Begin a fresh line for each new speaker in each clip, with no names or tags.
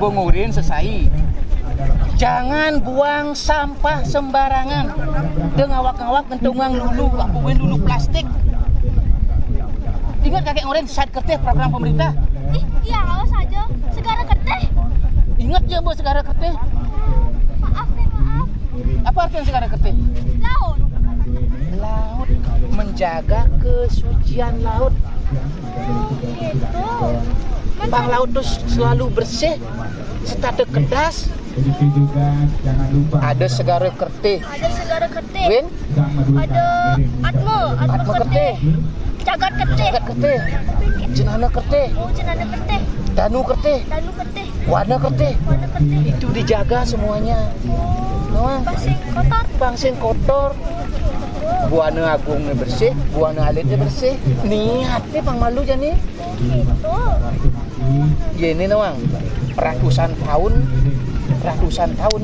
bengurin selesai. Jangan buang sampah sembarangan. Ngawak-ngawak kentungang lulu, akuin lulu plastik. Ingat kakek ngoren saat kerteh program pemerintah?
Iya, awas aja. Segara kerteh.
Ingat ya bu segara kerteh.
Maaf.
Apa artinya segara kerteh?
Laut.
Laut menjaga kesucian laut.
Gitu.
Bang laut tuh selalu bersih, setade kedas. Ada segara kerteh.
Ada segara kerteh.
Win?
Ada atmo kerteh. Jagat kerteh.
Jagat kerteh. Jenana kerteh.
Oh, jenana kerteh.
Danu kerteh.
Danu kerteh.
Warna kerteh.
Warna kerteh.
Itu dijaga semuanya. Noang.
Basing kotor.
Bangsing kotor. Buana agungnya bersih, buana alitnya bersih. Niatnya pang malu aja nih.
Gitu.
Ya ini Noang. Ratusan tahun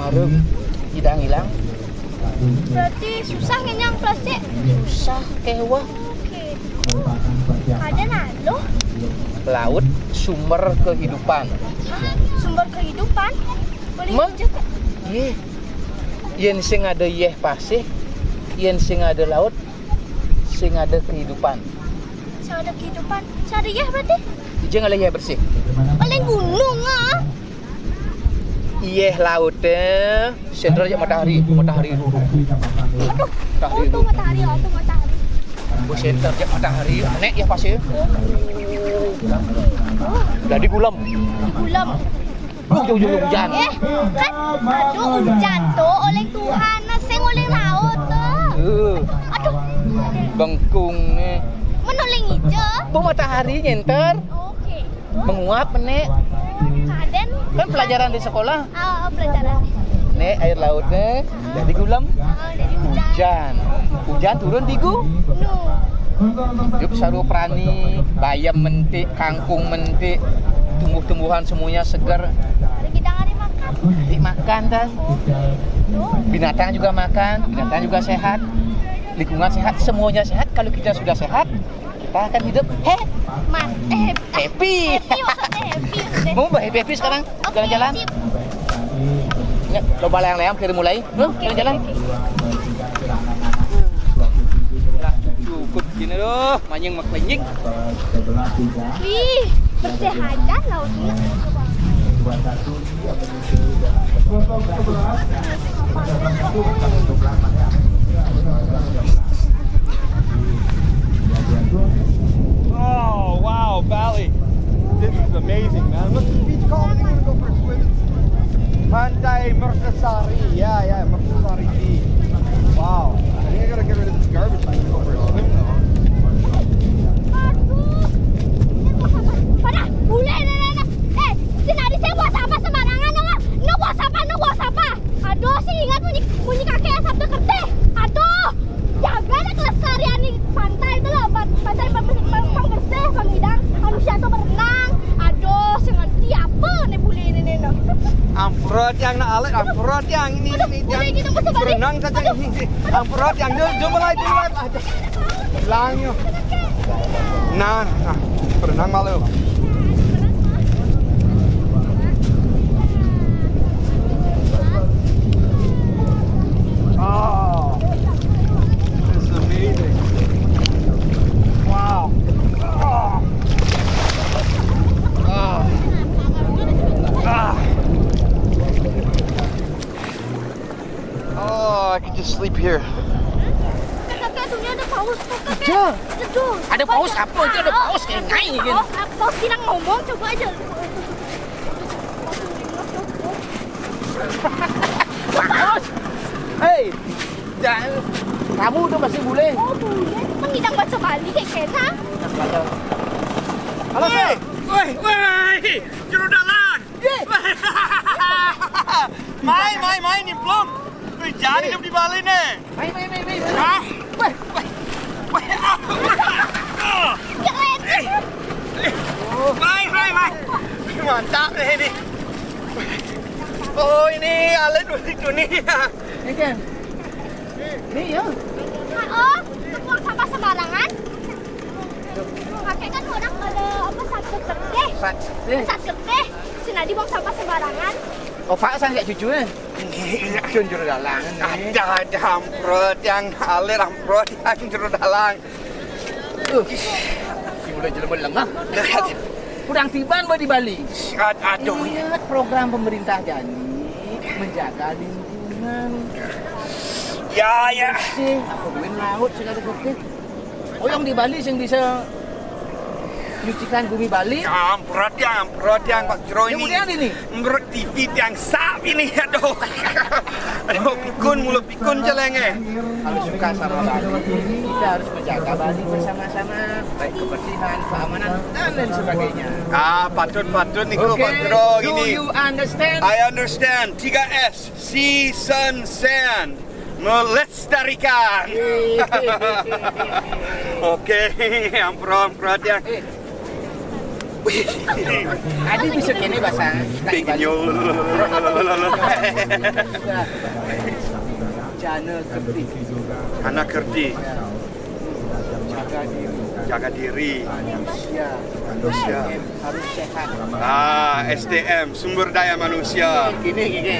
maru hilang.
Berarti susah ngenyang plastik.
Susah kewah.
Gitu. Ada nalo.
Laut sumber kehidupan.
Hah? Sumber kehidupan? Boleh
Mah?
juga.
Ye. Yen sing ada yeh pasih, yen sing ada laut, sing ada kehidupan.
Saya ada kehidupan. Saya ada ya berarti?
Jangan lah yeh bersih.
Oleh gunung ah.
Yeh lautnya sentral je matahari ruru.
Aduh. Oh, tuh matahari.
Bu senter je matahari, nek yeh pasih. Jadi gulam.
Gulam.
Ujung-ujung hujan.
Kan aduh hujan tuh oleh Tuhan sing oleh laut tuh. Aduh.
Bengkung nih.
Menoleng hijau.
Bu matahari nyenter,
Oke.
menguap nek.
Kaden.
Kan pelajaran di sekolah.
Pelajaran.
Nek air lautnya jadi gulam.
Dari hujan.
Hujan turun di gu.
Nu.
Yuk saru prani, bayam mentik, kangkung mentik, tumbuh-tumbuhan semuanya segar.
Ada kita hari makan.
Dimakan dan binatang juga makan, binatang juga sehat, lingkungan sehat, semuanya sehat. Kalau kita sudah sehat, kita akan hidup happy.
Happy maksudnya happy.
Mau happy sekarang jalan-jalan.
Sip.
Ya, coba layang-layang kita mulai. Jalan-jalan. Cukup gini loh, manyeng maklenying.
Wih, bersih aja lautnya.
Oh, wow, Bali. This is amazing, man. What's the beach called? I think we're gonna go for a swim. Pantai Mertasari. Yeah, Mertasari Beach. Wow. I think I gotta get rid of this garbage and go for a swim though.
Aduh. Pada, boleh nah. Sinari saya buat apa sembarangan dong. No buat apa? Aduh, sih ingat bunyi kakek sabda kerteh. Aduh. Jaga ada kelestarian di pantai itu loh. Pantai bersih, pangidang. Manusia tuh berenang. Aduh, sengerti apa nih boleh ini no.
Amprot yang nak alat, amprot yang ini
Boleh gitu masa balik.
berenang saja ini. Amprot yang jom mulai. Hilang yuk. Nah, berenang malu. Oh, this is amazing. Wow. Oh, I could just sleep here.
Kakek dunia ada paus tuh kakek.
Ja.
Aduh.
Ada paus apa? Itu ada paus kayak ngai gitu.
Paus kita ngomong coba aja.
Paus. Hei, jangan. Kamu tuh masih boleh.
Oh boleh. Mengidang bahasa Bali kayak kena.
Halo, Sir.
Woi, jerudalan. Main ni belum. Jangan hidup di Bali nih.
Main.
Hah? Main. Mantap deh ini. Oh, ini alat musik dunia.
Ini kan. Ini ya.
Oh, buang sampah sembarangan. Kakek kan orang ada apa satu gede. Satu gede. Cina dibuang sampah sembarangan.
Oh, Pak sang kayak cucunya. Cun juru dalang.
Ada amprot yang alir, amprot yang juru dalang.
Si mulai jelema lengah. Kurang tiban di Bali.
Aduh.
Ingat program pemerintah Jani menjaga lingkungan.
Ya.
Aku duit laut segala gede. Oh, yang di Bali yang bisa nyucikan bumi Bali.
Amprot yang Pak Jero ini.
Kemudian ini.
Menurut TV yang sap ini, aduh. Aduh, mulut pikun celenge.
Kalau suka sama Bali, kita harus menjaga Bali bersama-sama. Baik kebersihan, keamanan, dan lain sebagainya.
Patut nih Pak Jero
Do
ini.
you understand?
I understand. 3S, Sea, Sun, Sand. Melestarikan. Oke, amprot yang.
Adi bisa kini bahasa
Bikin yo.
Jana kerti.
Anak kerti, jaga diri. Manusia.
Harus sehat.
SDM, sumber daya manusia.
Gini.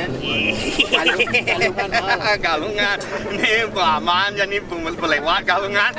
Galungan.
Galungan. Ini aman, jadi pelewat galungan.